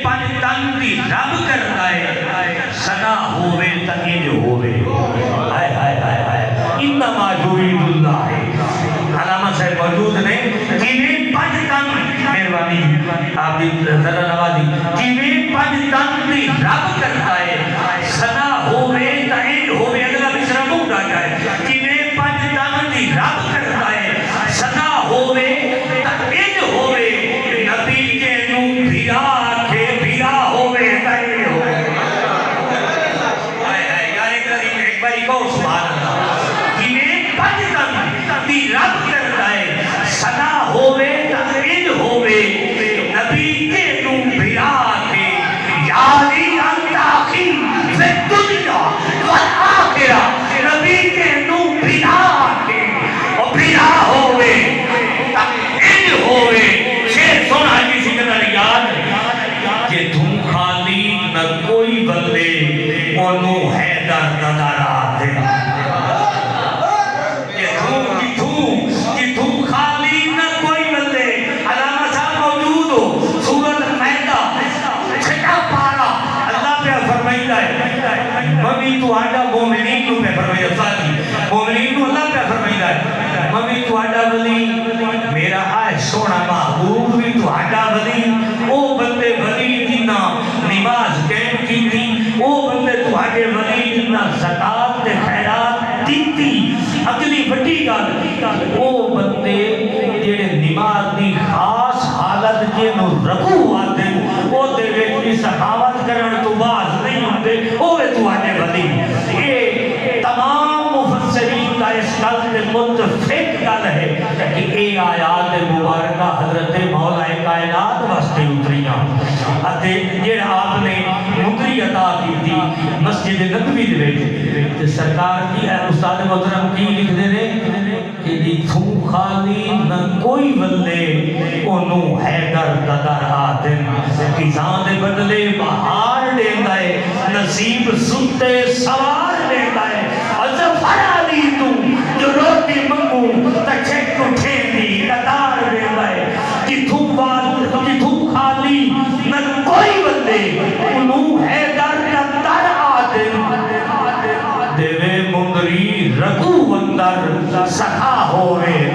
پنج تن دی رب کرتا ہے سنا ہووے تا انج ہووے ہائے ہائے ہائے ہائے انما یرید اللہ علامہ صاحب موجود نے جنہیں پنج تن مہربانی آپ دی ذرا نوازی جنہیں پنج تن دی رب کرتا ہے سنا ہووے تا انج ہووے اگلا مصرع مکتا جائے جنہیں پنج تن دی رب کرتا ہے سنا ہووے تا انج ہووے نبی کے نو بھیا کے بھیا ہووے تا انج ہووے یار ایک باری کو سبحان اللہ جنہیں پنج تن دی رب کرتا ہے سنا ہووے تا انج ہووے نبی کے نو بھیا کے یاری انتاخی سے دنیا والآخرہ نبی کے نو بھیا کے اور بھیا ہووے تا انج ہووے شیر سونا کسی کے در یاد کہ تم خالی نہ کوئی بندے انو حیدر ندارات ہے کہ تم خالی نہ کوئی بندے علامہ صاحب موجود ہو سورت مائدہ چھٹا پارا اللہ پہ فرمائیدہ ہے ممی تو آڈا مومنین کو پہ فرمائیدہ ساتھی مومنین کو اللہ پہ فرمائیدہ ہے ممی تو آڈا ولی میرا آئے سونا محبوب بھی تو آڈا ولی او بندے ولی جنہ نماز قائم کی تھی او بندے تو آڈے ولی جنہ زکاة تے خیرات دیتی اگلی بڑی گل او بندے جڑے نماز دی خاص حالت جنو رکوع آتے او دے ویچی سخاوت کرن تو باز نہیں ہوتے او وے تو آنے ولی یہ تمام مفسرین کا اس گل سے متفق گل ہے کہ اے آیات مبارکہ حضرت مولا کائنات واسطے اتریاں اتے جڑا آپ نے مدری عطا کی تھی مسجد نبوی دے سرکار کی ہے استاد محترم کی لکھ دے رہے کہ جی تھوں خالی نہ کوئی بندے انو حیدر ددر آدم کسان دے بدلے بہار دے گئے نصیب سنتے سوار دے گئے ظفر علی تو جو روٹی منگو تچھک اٹھیں دی قطار دے گئے کہ تھوں خالی نہ کوئی بندے انو حیدر ددر آدم دیوے مندری رکو اندر سخا ہوئے